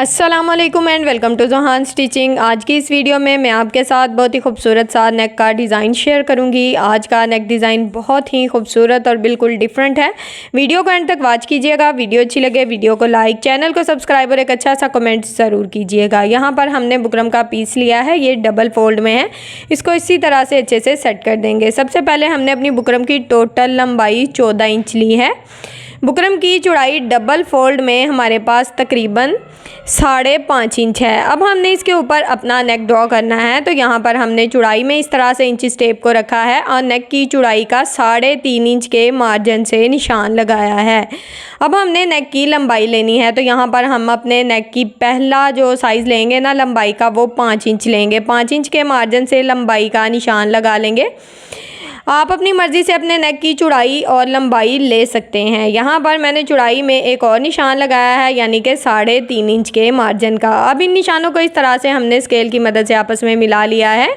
अस्सलामुअलैकुम and welcome to ज़ोहान stitching. आज की इस वीडियो में मैं आपके साथ बहुत ही खूबसूरत सा नेक का डिज़ाइन शेयर करूंगी। आज का नेक डिज़ाइन बहुत ही खूबसूरत और बिल्कुल डिफरेंट है। वीडियो को एंड तक वॉच कीजिएगा। वीडियो अच्छी लगे वीडियो को लाइक, चैनल को सब्सक्राइब और एक अच्छा सा कमेंट ज़रूर कीजिएगा। यहाँ पर हमने बुकरम का पीस लिया है, ये डबल फोल्ड में है। इसको इसी तरह से अच्छे से सेट कर देंगे। सबसे पहले हमने अपनी बुकरम की टोटल लंबाई 14 इंच ली है। बुकरम की चौड़ाई डबल फोल्ड में हमारे पास तकरीबन 5.5 इंच है। अब हमने इसके ऊपर अपना नेक ड्रॉ करना है, तो यहाँ पर हमने चौड़ाई में इस तरह से इंच टेप को रखा है और नेक की चौड़ाई का 3.5 इंच के मार्जिन से निशान लगाया है। अब हमने नेक की लंबाई लेनी है, तो यहाँ पर हम अपने नेक की पहला जो साइज़ लेंगे ना लंबाई का, वो 5 इंच लेंगे। 5 इंच के मार्जिन से लंबाई का निशान लगा लेंगे। आप अपनी मर्ज़ी से अपने नेक की चौड़ाई और लंबाई ले सकते हैं। यहाँ पर मैंने चौड़ाई में एक और निशान लगाया है, यानी कि 3.5 इंच के मार्जिन का। अब इन निशानों को इस तरह से हमने स्केल की मदद से आपस में मिला लिया है।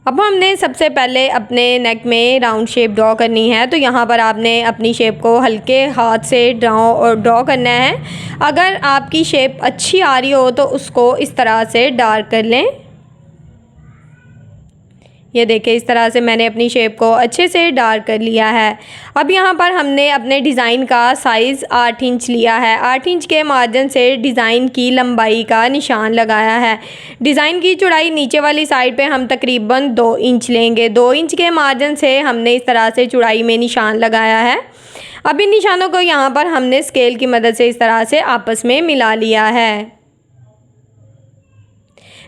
अब हमने सबसे पहले अपने नेक में राउंड शेप ड्रॉ करनी है, तो यहाँ पर आपने अपनी शेप को हल्के हाथ से ड्रॉ करना है। अगर आपकी शेप अच्छी आ रही हो तो उसको इस तरह से डार्क कर लें। ये देखिए, इस तरह से मैंने अपनी शेप को अच्छे से डार्क कर लिया है। अब यहाँ पर हमने अपने डिज़ाइन का साइज़ 8 इंच लिया है। 8 इंच के मार्जिन से डिज़ाइन की लंबाई का निशान लगाया है। डिज़ाइन की चौड़ाई नीचे वाली साइड पे हम तकरीबन 2 इंच लेंगे। 2 इंच के मार्जिन से हमने इस तरह से चौड़ाई में निशान लगाया है। अब इन निशानों को यहाँ पर हमने स्केल की मदद से इस तरह से आपस में मिला लिया है।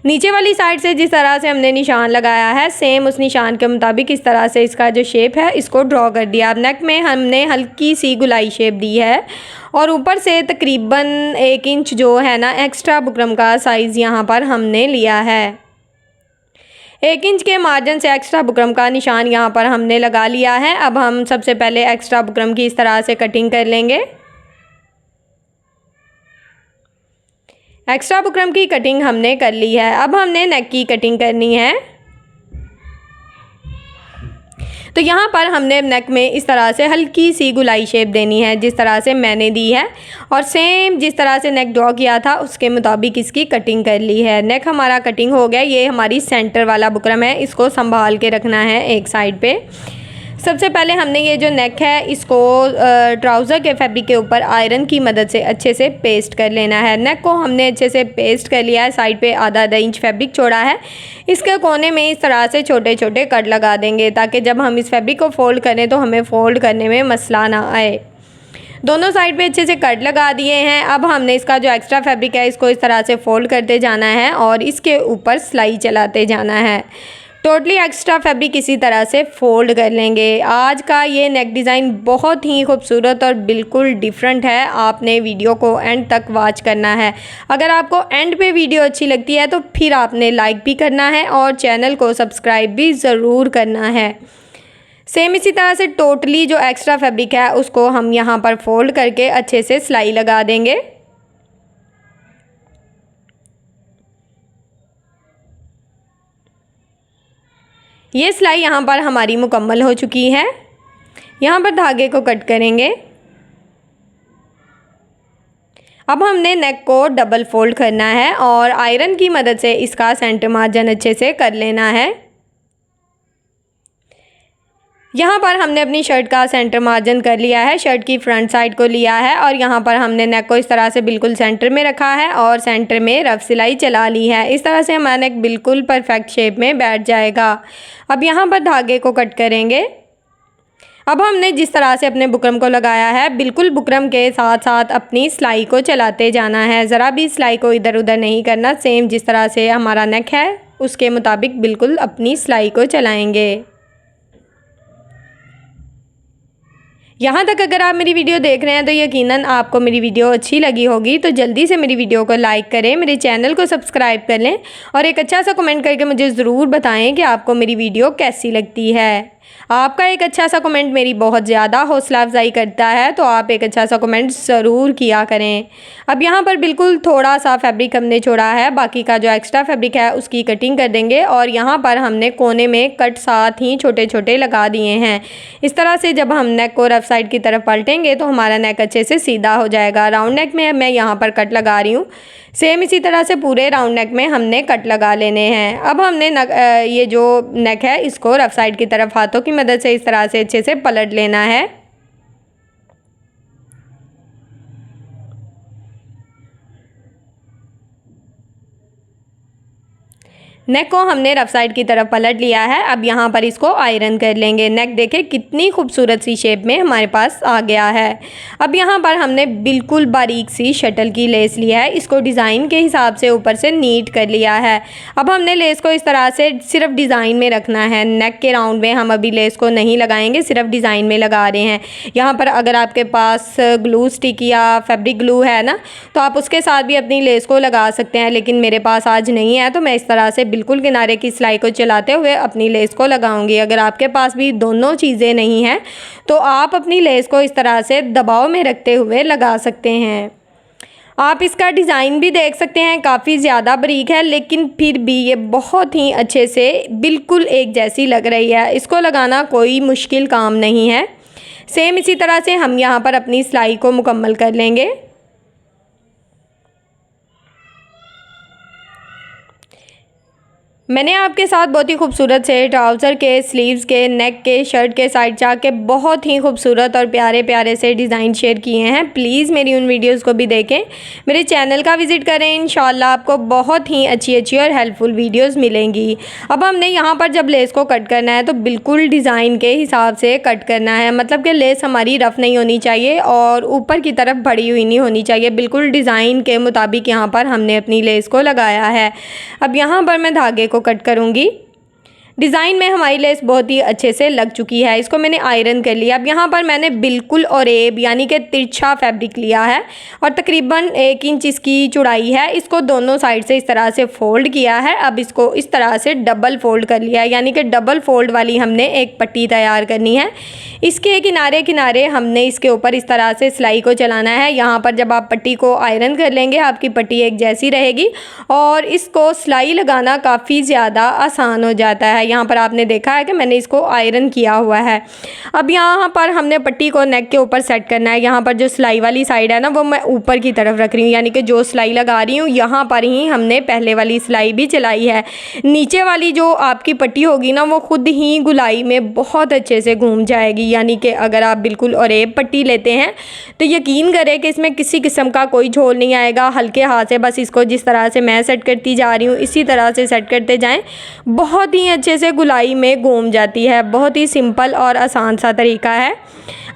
नीचे वाली साइड से जिस तरह से हमने निशान लगाया है, सेम उस निशान के मुताबिक इस तरह से इसका जो शेप है इसको ड्रॉ कर दिया। अब नेक में हमने हल्की सी गुलाई शेप दी है और ऊपर से तकरीबन 1 इंच जो है ना एक्स्ट्रा बुकरम का साइज़ यहाँ पर हमने लिया है। 1 इंच के मार्जिन से एक्स्ट्रा बुकरम का निशान यहाँ पर हमने लगा लिया है। अब हम सबसे पहले एक्स्ट्रा बुकरम की इस तरह से कटिंग कर लेंगे। एक्स्ट्रा बुकरम की कटिंग हमने कर ली है। अब हमने नेक की कटिंग करनी है, तो यहाँ पर हमने नेक में इस तरह से हल्की सी गुलाई शेप देनी है, जिस तरह से मैंने दी है, और सेम जिस तरह से नेक ड्रॉ किया था उसके मुताबिक इसकी कटिंग कर ली है। नेक हमारा कटिंग हो गया। ये हमारी सेंटर वाला बुकरम है, इसको संभाल के रखना है एक साइड पे। सबसे पहले हमने ये जो नेक है इसको ट्राउज़र के फैब्रिक के ऊपर आयरन की मदद से अच्छे से पेस्ट कर लेना है। नेक को हमने अच्छे से पेस्ट कर लिया है। साइड पे आधा इंच फैब्रिक छोड़ा है। इसके कोने में इस तरह से छोटे छोटे कट लगा देंगे, ताकि जब हम इस फैब्रिक को फ़ोल्ड करें तो हमें फ़ोल्ड करने में मसला ना आए। दोनों साइड पे अच्छे से कट लगा दिए हैं। अब हमने इसका जो एक्स्ट्रा फैब्रिक है इसको इस तरह से फ़ोल्ड करते जाना है और इसके ऊपर सिलाई चलाते जाना है। टोटली एक्स्ट्रा फैब्रिक इसी तरह से फ़ोल्ड कर लेंगे। आज का ये नेक डिज़ाइन बहुत ही खूबसूरत और बिल्कुल डिफरेंट है। आपने वीडियो को एंड तक वॉच करना है। अगर आपको एंड पे वीडियो अच्छी लगती है तो फिर आपने लाइक भी करना है और चैनल को सब्सक्राइब भी ज़रूर करना है। सेम इसी तरह से टोटली जो एक्स्ट्रा फैब्रिक है उसको हम यहाँ पर फ़ोल्ड करके अच्छे से सिलाई लगा देंगे। ये सिलाई यहाँ पर हमारी मुकम्मल हो चुकी है। यहाँ पर धागे को कट करेंगे। अब हमने नेक को डबल फोल्ड करना है और आयरन की मदद से इसका सेंटर मार्जिन अच्छे से कर लेना है। यहाँ पर हमने अपनी शर्ट का सेंटर मार्जिन कर लिया है। शर्ट की फ्रंट साइड को लिया है और यहाँ पर हमने नेक को इस तरह से बिल्कुल सेंटर में रखा है और सेंटर में रफ सिलाई चला ली है। इस तरह से हमारा नेक बिल्कुल परफेक्ट शेप में बैठ जाएगा। अब यहाँ पर धागे को कट करेंगे। अब हमने जिस तरह से अपने बुकरम को लगाया है, बिल्कुल बुकरम के साथ साथ अपनी सिलाई को चलाते जाना है। ज़रा भी सिलाई को इधर उधर नहीं करना। सेम जिस तरह से हमारा नेक है उसके मुताबिक बिल्कुल अपनी सिलाई को चलाएँगे। यहाँ तक अगर आप मेरी वीडियो देख रहे हैं तो यकीनन आपको मेरी वीडियो अच्छी लगी होगी, तो जल्दी से मेरी वीडियो को लाइक करें, मेरे चैनल को सब्सक्राइब कर लें और एक अच्छा सा कमेंट करके मुझे ज़रूर बताएं कि आपको मेरी वीडियो कैसी लगती है। आपका एक अच्छा सा कमेंट मेरी बहुत ज़्यादा हौसला अफजाई करता है, तो आप एक अच्छा सा कमेंट ज़रूर किया करें। अब यहाँ पर बिल्कुल थोड़ा सा फैब्रिक हमने छोड़ा है, बाकी का जो एक्स्ट्रा फैब्रिक है उसकी कटिंग कर देंगे। और यहाँ पर हमने कोने में कट साथ ही छोटे छोटे लगा दिए हैं। इस तरह से जब हम नेक को रफ साइड की तरफ पलटेंगे तो हमारा नेक अच्छे से सीधा हो जाएगा। राउंड नेक में मैं यहाँ पर कट लगा रही हूँ। सेम इसी तरह से पूरे राउंड नेक में हमने कट लगा लेने हैं। अब हमने ये जो नेक है इसको रफ साइड की तरफ हाथों की मदद से इस तरह से अच्छे से पलट लेना है। नेक को हमने रफ साइड की तरफ पलट लिया है। अब यहाँ पर इसको आयरन कर लेंगे। नेक देखें कितनी खूबसूरत सी शेप में हमारे पास आ गया है। अब यहाँ पर हमने बिल्कुल बारीक सी शटल की लेस लिया है, इसको डिज़ाइन के हिसाब से ऊपर से नीट कर लिया है। अब हमने लेस को इस तरह से सिर्फ डिज़ाइन में रखना है। नेक के राउंड में हम अभी लेस को नहीं लगाएंगे, सिर्फ डिज़ाइन में लगा रहे हैं। यहाँ पर अगर आपके पास ग्लू स्टिक या फैब्रिक ग्लू है ना, तो आप उसके साथ भी अपनी लेस को लगा सकते हैं, लेकिन मेरे पास आज नहीं है, तो मैं इस तरह से बिल्कुल किनारे की सिलाई को चलाते हुए अपनी लेस को लगाऊंगी। अगर आपके पास भी दोनों चीज़ें नहीं हैं तो आप अपनी लेस को इस तरह से दबाव में रखते हुए लगा सकते हैं। आप इसका डिज़ाइन भी देख सकते हैं, काफ़ी ज़्यादा बारीक है, लेकिन फिर भी ये बहुत ही अच्छे से बिल्कुल एक जैसी लग रही है। इसको लगाना कोई मुश्किल काम नहीं है। सेम इसी तरह से हम यहाँ पर अपनी सिलाई को मुकम्मल कर लेंगे। मैंने आपके साथ बहुत ही खूबसूरत से ट्राउज़र के, स्लीव्स के, नेक के, शर्ट के साइड चाक के बहुत ही खूबसूरत और प्यारे प्यारे से डिज़ाइन शेयर किए हैं। प्लीज़ मेरी उन वीडियोस को भी देखें, मेरे चैनल का विज़िट करें। इंशाल्लाह आपको बहुत ही अच्छी अच्छी और हेल्पफुल वीडियोस मिलेंगी। अब हमने यहाँ पर जब लेस को कट करना है तो बिल्कुल डिज़ाइन के हिसाब से कट करना है, मतलब कि लेस हमारी रफ़ नहीं होनी चाहिए और ऊपर की तरफ बढ़ी हुई नहीं होनी चाहिए। बिल्कुल डिज़ाइन के मुताबिक यहाँ पर हमने अपनी लेस को लगाया है। अब यहाँ पर मैं धागे को कट करूँगी। डिज़ाइन में हमारी लेस बहुत ही अच्छे से लग चुकी है, इसको मैंने आयरन कर लिया। अब यहाँ पर मैंने बिल्कुल ऑरेब यानी कि तिरछा फैब्रिक लिया है और तकरीबन 1 इंच इसकी चौड़ाई है। इसको दोनों साइड से इस तरह से फ़ोल्ड किया है। अब इसको इस तरह से डबल फ़ोल्ड कर लिया है, यानी कि डबल फ़ोल्ड वाली हमने एक पट्टी तैयार करनी है। इसके किनारे किनारे हमने इसके ऊपर इस तरह से सिलाई को चलाना है। यहाँ पर जब आप पट्टी को आयरन कर लेंगे आपकी पट्टी एक जैसी रहेगी और इसको सिलाई लगाना काफ़ी ज़्यादा आसान हो जाता है। यहाँ पर आपने देखा है कि मैंने इसको आयरन किया हुआ है। अब यहाँ पर हमने पट्टी को नेक के ऊपर सेट करना है। यहाँ पर जो सिलाई वाली साइड है ना, वो मैं ऊपर की तरफ रख रही हूँ, यानी कि जो सिलाई लगा रही हूँ यहाँ पर ही हमने पहले वाली सिलाई भी चलाई है। नीचे वाली जो आपकी पट्टी होगी ना, वो खुद ही गुलाई में बहुत अच्छे से घूम जाएगी। यानी कि अगर आप बिल्कुल ऑरेब पट्टी लेते हैं तो यकीन करें कि इसमें किसी किस्म का कोई झोल नहीं आएगा। हल्के हाथ से बस इसको जिस तरह से मैं सेट करती जा रही हूँ इसी तरह से सेट करते जाएं, बहुत ही अच्छे से गुलाई में घूम जाती है। बहुत ही सिंपल और आसान सा तरीका है।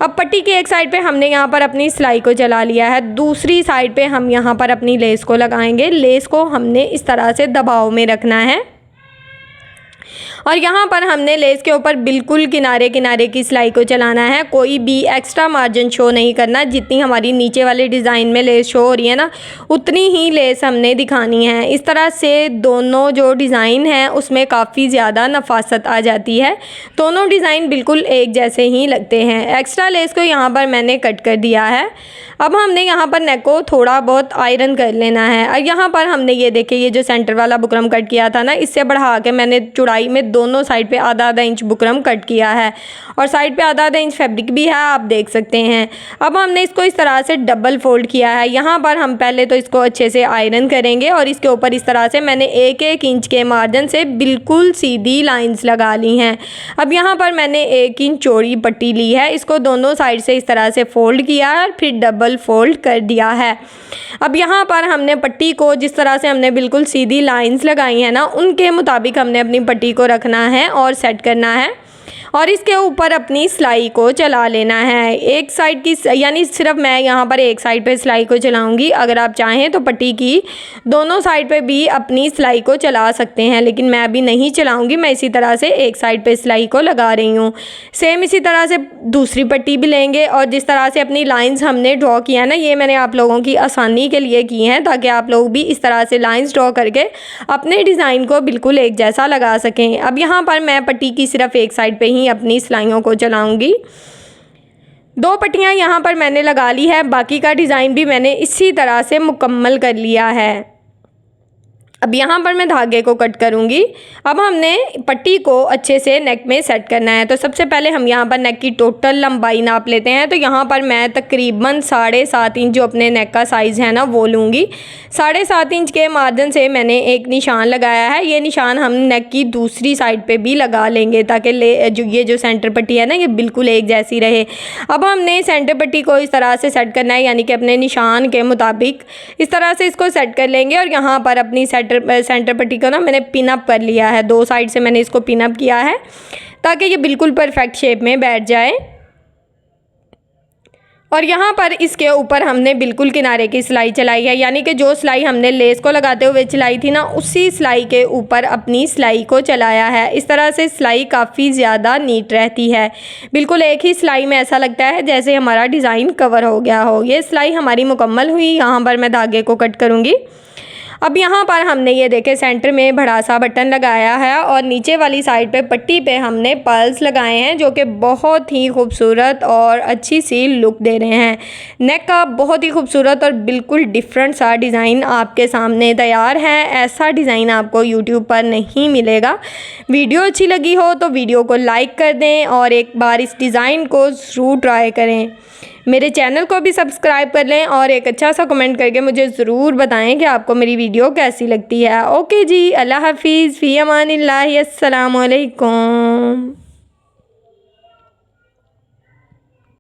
अब पट्टी की एक साइड पे हमने यहाँ पर अपनी सिलाई को चला लिया है, दूसरी साइड पे हम यहाँ पर अपनी लेस को लगाएंगे। लेस को हमने इस तरह से दबाव में रखना है और यहाँ पर हमने लेस के ऊपर बिल्कुल किनारे किनारे की सिलाई को चलाना है। कोई भी एक्स्ट्रा मार्जिन शो नहीं करना। जितनी हमारी नीचे वाले डिज़ाइन में लेस शो हो रही है ना, उतनी ही लेस हमने दिखानी है। इस तरह से दोनों जो डिज़ाइन है उसमें काफ़ी ज़्यादा नफासत आ जाती है। दोनों डिज़ाइन बिल्कुल एक जैसे ही लगते हैं। एक्स्ट्रा लेस को यहाँ पर मैंने कट कर दिया है। अब हमने यहाँ पर नेक को थोड़ा बहुत आयरन कर लेना है। और यहाँ पर हमने ये देखिए, ये जो सेंटर वाला बुकरम कट किया था ना, इससे बढ़ा के मैंने चौड़ाई में दोनों साइड पे आधा आधा इंच बुकरम कट किया है और साइड पे आधा आधा इंच फैब्रिक भी है, आप देख सकते हैं। अब हमने इसको इस तरह से डबल फोल्ड किया है। यहाँ पर हम पहले तो इसको अच्छे से आयरन करेंगे और इसके ऊपर इस तरह से मैंने 1-1 इंच के मार्जिन से बिल्कुल सीधी लाइंस लगा ली हैं। अब यहाँ पर मैंने 1 इंच चौड़ी पट्टी ली है, इसको दोनों साइड से इस तरह से फोल्ड किया है और फिर डबल फोल्ड कर दिया है। अब यहाँ पर हमने पट्टी को जिस तरह से हमने बिल्कुल सीधी लाइंस लगाई है ना, उनके मुताबिक हमने अपनी पट्टी को रखना है और सेट करना है और इसके ऊपर अपनी सिलाई को चला लेना है। एक साइड की, यानी सिर्फ मैं यहाँ पर एक साइड पे सिलाई को चलाऊंगी। अगर आप चाहें तो पट्टी की दोनों साइड पे भी अपनी सिलाई को चला सकते हैं, लेकिन मैं अभी नहीं चलाऊंगी। मैं इसी तरह से एक साइड पे सिलाई को लगा रही हूँ। सेम इसी तरह से दूसरी पट्टी भी लेंगे और जिस तरह से अपनी लाइन्स हमने ड्रॉ किया है ना, ये मैंने आप लोगों की आसानी के लिए की हैं ताकि आप लोग भी इस तरह से लाइन्स ड्रॉ करके अपने डिज़ाइन को बिल्कुल एक जैसा लगा सकें। अब यहाँ पर मैं पट्टी की सिर्फ एक साइड पे ही अपनी सिलाइयों को चलाऊँगी। 2 पट्टियाँ यहाँ पर मैंने लगा ली है, बाकी का डिज़ाइन भी मैंने इसी तरह से मुकम्मल कर लिया है। अब यहाँ पर मैं धागे को कट करूँगी। अब हमने पट्टी को अच्छे से नेक में सेट करना है। तो सबसे पहले हम यहाँ पर नेक की टोटल लंबाई नाप लेते हैं। तो यहाँ पर मैं तकरीबन 7.5 इंच जो अपने नेक का साइज़ है ना वो लूँगी। 7.5 इंच के मार्जिन से मैंने एक निशान लगाया है। ये निशान हम नेक की दूसरी साइड पे भी लगा लेंगे ताकि ये जो सेंटर पट्टी है ना ये बिल्कुल एक जैसी रहे। अब हमने सेंटर पट्टी को इस तरह से सेट करना है, यानी कि अपने निशान के मुताबिक इस तरह से इसको सेट कर लेंगे। और यहाँ पर अपनी सेंटर पट्टी को ना मैंने पिन अप कर लिया है, 2 साइड से मैंने इसको पिन अप किया है ताकि ये बिल्कुल परफेक्ट शेप में बैठ जाए। और यहाँ पर इसके ऊपर हमने बिल्कुल किनारे की सिलाई चलाई है, यानी कि जो सिलाई हमने लेस को लगाते हुए चलाई थी ना उसी सिलाई के ऊपर अपनी सिलाई को चलाया है। इस तरह से सिलाई काफ़ी ज़्यादा नीट रहती है, बिल्कुल एक ही सिलाई में ऐसा लगता है जैसे हमारा डिज़ाइन कवर हो गया हो। ये सिलाई हमारी मुकम्मल हुई। यहाँ पर मैं धागे को कट करूँगी। अब यहाँ पर हमने ये देखे सेंटर में बड़ा सा बटन लगाया है और नीचे वाली साइड पे पट्टी पे हमने पर्ल्स लगाए हैं जो कि बहुत ही खूबसूरत और अच्छी सी लुक दे रहे हैं। नेक का बहुत ही खूबसूरत और बिल्कुल डिफरेंट सा डिज़ाइन आपके सामने तैयार है। ऐसा डिज़ाइन आपको यूट्यूब पर नहीं मिलेगा। वीडियो अच्छी लगी हो तो वीडियो को लाइक कर दें और एक बार इस डिज़ाइन को ज़रूर ट्राई करें। मेरे चैनल को भी सब्सक्राइब कर लें और एक अच्छा सा कमेंट करके मुझे ज़रूर बताएं कि आपको मेरी वीडियो कैसी लगती है। ओके जी, अल्लाह हाफिज़, फ़ी अमानिल्लाह, अस्सलामु अलैकुम।